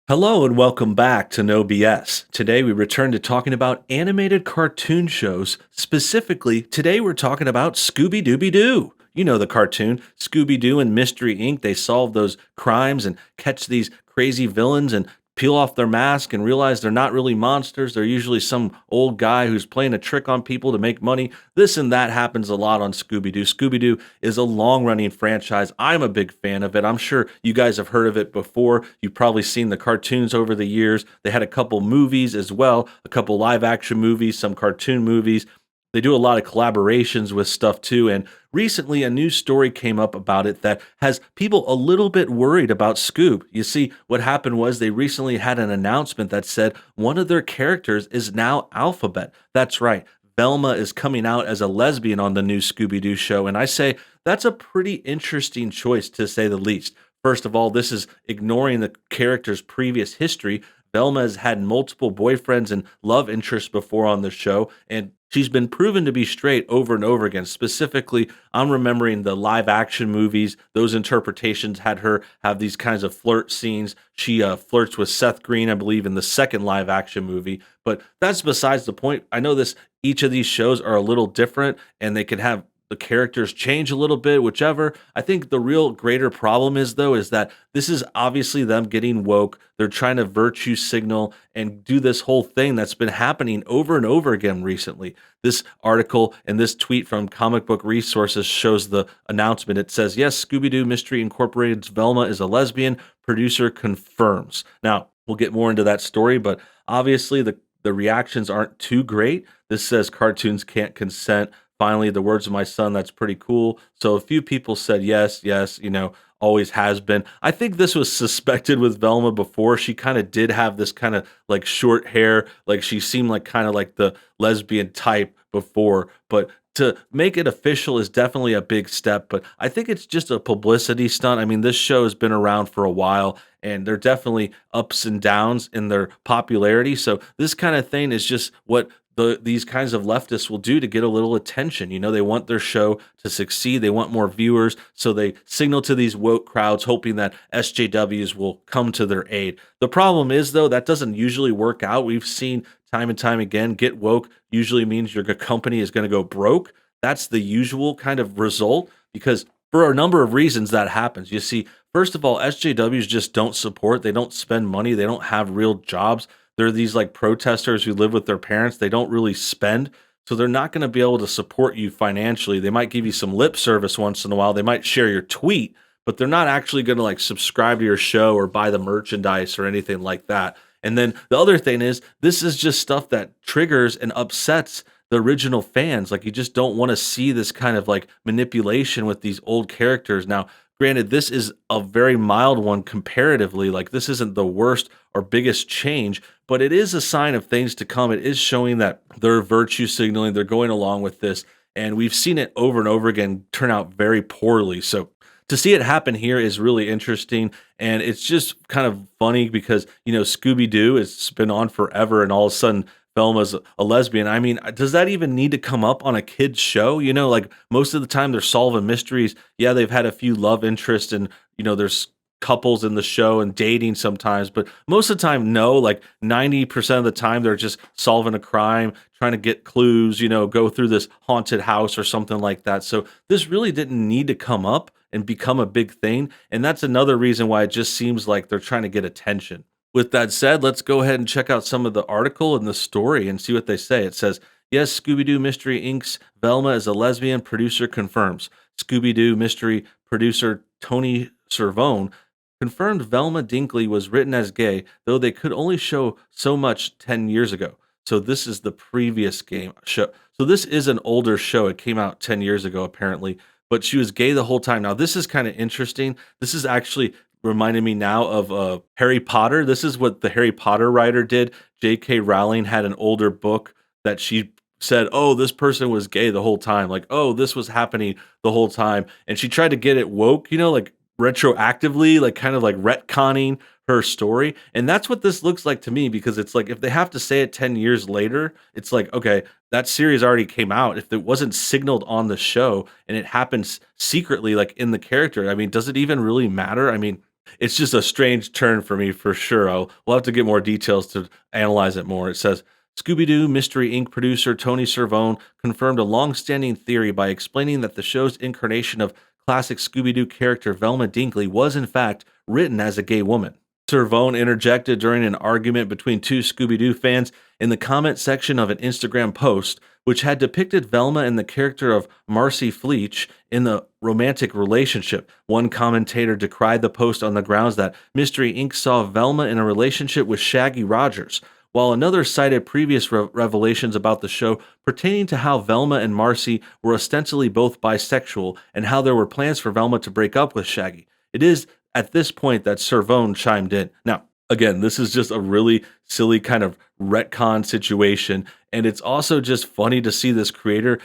Hello and welcome back to NoBS. Today we return to talking about animated cartoon shows. Specifically, today we're talking about Scooby Dooby Doo. You know the cartoon, Scooby Doo and Mystery Inc. They solve those crimes and catch these crazy villains and peel off their mask and realize they're not really monsters. They're usually some old guy who's playing a trick on people to make money. This and that happens a lot on Scooby Doo. Scooby Doo is a long running franchise. I'm a big fan of it. I'm sure you guys have heard of it before. You've probably seen the cartoons over the years. They had a couple movies as well, a couple live action movies, some cartoon movies. They do a lot of collaborations with stuff too. And recently, a new story came up about it that has people a little bit worried about Scoob. You see, what happened was they recently had an announcement that said one of their characters is now Alphabet. That's right. Velma is coming out as a lesbian on the new Scooby Doo show. And I say that's a pretty interesting choice to say the least. First of all, this is ignoring the character's previous history. Velma has had multiple boyfriends and love interests before on the show, and she's been proven to be straight over and over again. Specifically, I'm remembering the live action movies. Those interpretations had her have these kinds of flirt scenes. She flirts with Seth Green, I believe, in the second live action movie. But that's besides the point. I know this. Each of these shows are a little different, and they can have the characters change a little bit, whichever. I think the real greater problem is, though, is that this is obviously them getting woke. They're trying to virtue signal and do this whole thing that's been happening over and over again recently. This article and this tweet from Comic Book Resources shows the announcement. It says, yes, Scooby Doo Mystery Incorporated's Velma is a lesbian. Producer confirms. Now, we'll get more into that story, but obviously the reactions aren't too great. This says cartoons can't consent. Finally, the words of my son, that's pretty cool. So a few people said yes, yes, always has been. I think this was suspected with Velma before. She kind of did have this kind of like short hair, like she seemed like kind of like the lesbian type before, but to make it official is definitely a big step, but I think it's just a publicity stunt. I mean, this show has been around for a while and there are definitely ups and downs in their popularity. So this kind of thing is just what these kinds of leftists will do to get a little attention. They want their show to succeed. They want more viewers. So they signal to these woke crowds, hoping that SJWs will come to their aid. The problem is, though, that doesn't usually work out. We've seen time and time again, get woke usually means your company is going to go broke. That's the usual kind of result because for a number of reasons that happens. You see, first of all, SJWs just don't support. They don't spend money. They don't have real jobs. They're these like protesters who live with their parents. They don't really spend. So they're not going to be able to support you financially. They might give you some lip service once in a while. They might share your tweet, but they're not actually going to like subscribe to your show or buy the merchandise or anything like that. And then the other thing is, this is just stuff that triggers and upsets the original fans. Like you just don't want to see this kind of like manipulation with these old characters. Now, granted, this is a very mild one comparatively. Like this isn't the worst or biggest change, but it is a sign of things to come. It is showing that they're virtue signaling, they're going along with this. And we've seen it over and over again turn out very poorly. So to see it happen here is really interesting. And it's just kind of funny because, Scooby Doo has been on forever and all of a sudden Velma's a lesbian. I mean, does that even need to come up on a kid's show? Like most of the time they're solving mysteries. Yeah, they've had a few love interests and, there's couples in the show and dating sometimes, but most of the time, no, like 90% of the time they're just solving a crime, trying to get clues, go through this haunted house or something like that. So this really didn't need to come up and become a big thing. And that's another reason why it just seems like they're trying to get attention. With that said, let's go ahead and check out some of the article and the story and see what they say. It says, yes, Scooby-Doo Mystery Inc.'s Velma is a lesbian, producer confirms. Scooby-Doo Mystery producer Tony Cervone confirmed Velma Dinkley was written as gay, though they could only show so much 10 years ago. So this is the previous game show. So this is an older show. It came out 10 years ago, apparently, but she was gay the whole time. Now, this is kind of interesting. This is actually reminded me now of Harry Potter. This is what the Harry Potter writer did. J.K. Rowling had an older book that she said, oh, this person was gay the whole time. Like, oh, this was happening the whole time. And she tried to get it woke, like retroactively, like kind of like retconning her story. And that's what this looks like to me, because it's like if they have to say it 10 years later, it's like, okay, that series already came out. If it wasn't signaled on the show and it happens secretly, like in the character, I mean, does it even really matter? I mean, It's just a strange turn for me for sure. We'll have to get more details to analyze it more. It says Scooby Doo Mystery Inc. producer Tony Cervone confirmed a long standing theory by explaining that the show's incarnation of classic Scooby Doo character Velma Dinkley was, in fact, written as a gay woman. Cervone interjected during an argument between two Scooby Doo fans in the comment section of an Instagram post, which had depicted Velma and the character of Marcy Fleech in the romantic relationship. One commentator decried the post on the grounds that Mystery Inc. saw Velma in a relationship with Shaggy Rogers, while another cited previous revelations about the show pertaining to how Velma and Marcy were ostensibly both bisexual and how there were plans for Velma to break up with Shaggy. It is at this point that Cervone chimed in. Now, again, this is just a really silly kind of retcon situation, and it's also just funny to see this creator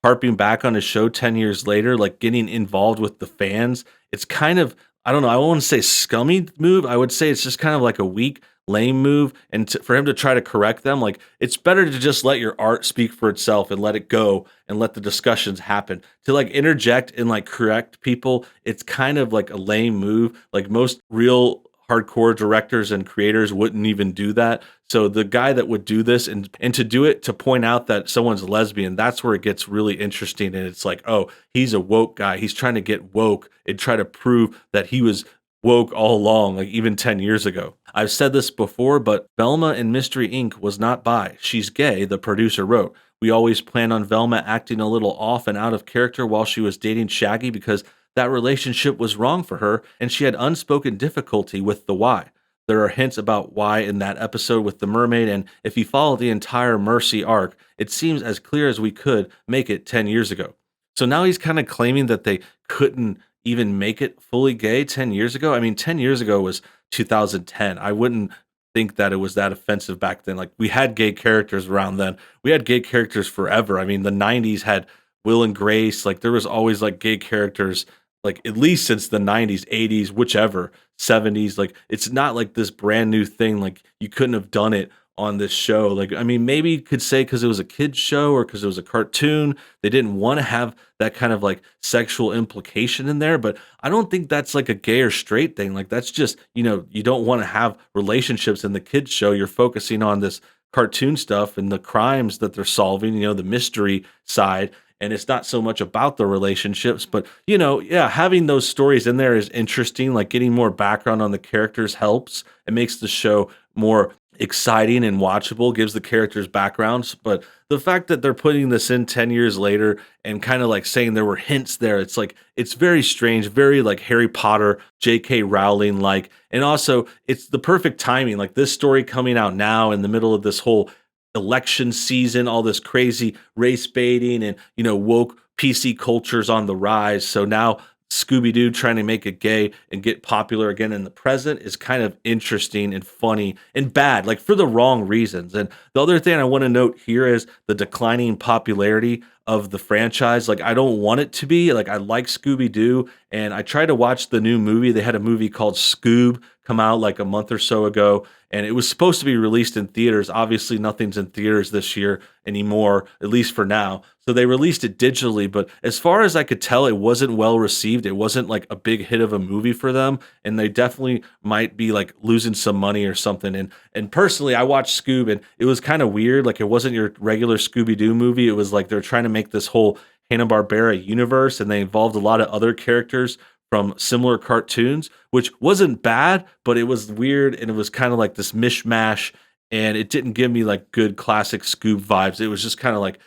harping back on his show 10 years later, like getting involved with the fans. It's kind of, I don't know, I won't say scummy move. I would say it's just kind of like a weak, lame move. And for him to try to correct them, like it's better to just let your art speak for itself and let it go and let the discussions happen. To like interject and like correct people, it's kind of like a lame move. Like most real hardcore directors and creators wouldn't even do that. So the guy that would do this and to do it to point out that someone's lesbian, that's where it gets really interesting. And it's like, oh, he's a woke guy. He's trying to get woke and try to prove that he was woke all along, like even 10 years ago. I've said this before, but Velma in Mystery Inc. was not bi. She's gay, the producer wrote. We always planned on Velma acting a little off and out of character while she was dating Shaggy because that relationship was wrong for her, and she had unspoken difficulty with the why. There are hints about why in that episode with the mermaid, and if you follow the entire Mercy arc, it seems as clear as we could make it 10 years ago. So now he's kind of claiming that they couldn't even make it fully gay 10 years ago. I mean, 10 years ago was 2010. I wouldn't think that it was that offensive back then. Like, we had gay characters around then. We had gay characters forever. I mean, the 90s had Will and Grace. Like, there was always like gay characters, like at least since the 90s, 80s, whichever, 70s. Like, it's not like this brand new thing. Like, you couldn't have done it on this show. Like, I mean, maybe you could say because it was a kid's show or because it was a cartoon, they didn't want to have that kind of like sexual implication in there. But I don't think that's like a gay or straight thing. Like, that's just, you don't want to have relationships in the kids show. You're focusing on this cartoon stuff and the crimes that they're solving, the mystery side. And it's not so much about the relationships, but yeah, having those stories in there is interesting. Like, getting more background on the characters helps. It makes the show more exciting and watchable, gives the characters backgrounds. But the fact that they're putting this in 10 years later and kind of like saying there were hints there, it's like, it's very strange, very like Harry Potter, J.K. Rowling like. And also, it's the perfect timing. Like, this story coming out now in the middle of this whole election season, all this crazy race baiting and, woke PC culture's on the rise. So now Scooby-Doo trying to make it gay and get popular again in the present is kind of interesting and funny and bad, like for the wrong reasons. And the other thing I want to note here is the declining popularity of the franchise. Like, I don't want it to be. Like, I like Scooby-Doo, and I tried to watch the new movie. They had a movie called Scoob come out like a month or so ago, and it was supposed to be released in theaters. Obviously, nothing's in theaters this year anymore, at least for now. So they released it digitally, but as far as I could tell, it wasn't well received. It wasn't like a big hit of a movie for them, and they definitely might be like losing some money or something. And personally, I watched Scoob, and it was kind of weird. Like, it wasn't your regular Scooby-Doo movie. It was like they're trying to make this whole Hanna-Barbera universe, and they involved a lot of other characters from similar cartoons, which wasn't bad, but it was weird, and it was kind of like this mishmash, and it didn't give me like good classic Scoob vibes. It was just kind of like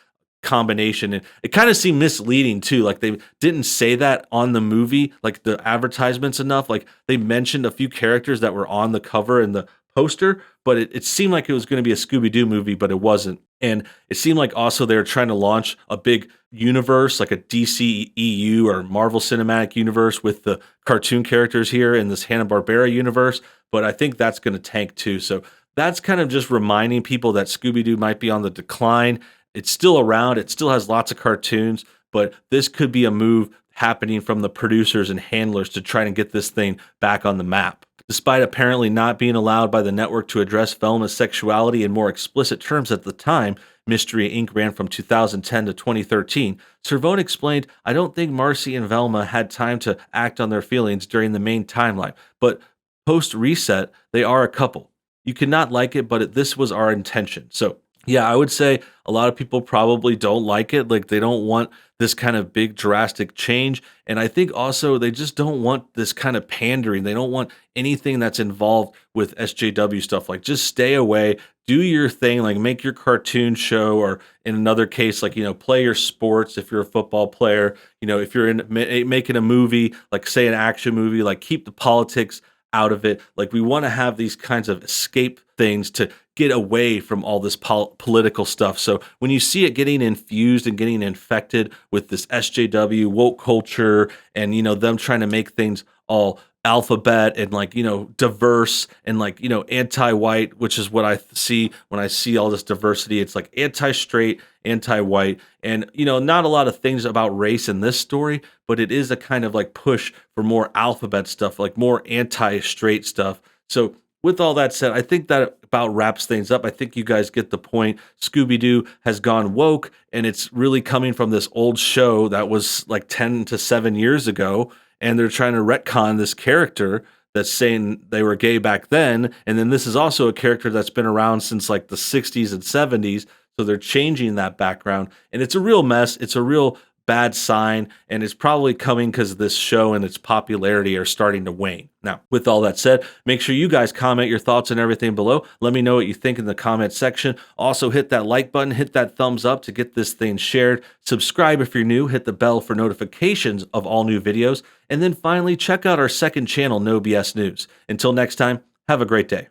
combination, and it kind of seemed misleading too. Like, they didn't say that on the movie, like the advertisements enough. Like, they mentioned a few characters that were on the cover and the poster, but it seemed like it was going to be a Scooby-Doo movie, but it wasn't. And it seemed like also they were trying to launch a big universe, like a DCEU or Marvel Cinematic Universe with the cartoon characters here in this Hanna-Barbera universe, but I think that's going to tank too. So that's kind of just reminding people that Scooby-Doo might be on the decline. It's still around. It still has lots of cartoons, but this could be a move happening from the producers and handlers to try and get this thing back on the map. Despite apparently not being allowed by the network to address Velma's sexuality in more explicit terms at the time, Mystery Inc. ran from 2010 to 2013. Cervone explained, I don't think Marcy and Velma had time to act on their feelings during the main timeline, but post reset, they are a couple. You cannot like it, but this was our intention. So, yeah, I would say a lot of people probably don't like it. Like, they don't want this kind of big drastic change. And I think also they just don't want this kind of pandering. They don't want anything that's involved with SJW stuff. Like, just stay away, do your thing, like make your cartoon show, or in another case, like, play your sports if you're a football player. If you're making a movie, like say an action movie, like keep the politics out of it. Like, we want to have these kinds of escape things to get away from all this political stuff. So when you see it getting infused and getting infected with this SJW woke culture, and them trying to make things all alphabet and like diverse and like anti-white, which is what I see when I see all this diversity. It's like anti-straight, anti-white, and not a lot of things about race in this story, but it is a kind of like push for more alphabet stuff, like more anti-straight stuff. So with all that said, I think that about wraps things up. I think you guys get the point. Scooby-Doo has gone woke, and it's really coming from this old show that was like 10 to 7 years ago, and they're trying to retcon this character that's saying they were gay back then, and then this is also a character that's been around since like the 60s and 70s, so they're changing that background, and it's a real mess. It's a real bad sign, and it's probably coming because this show and its popularity are starting to wane. Now, with all that said, make sure you guys comment your thoughts and everything below. Let me know what you think in the comment section. Also, hit that like button, hit that thumbs up to get this thing shared. Subscribe if you're new, hit the bell for notifications of all new videos. And then finally, check out our second channel, NoBS News. Until next time, have a great day.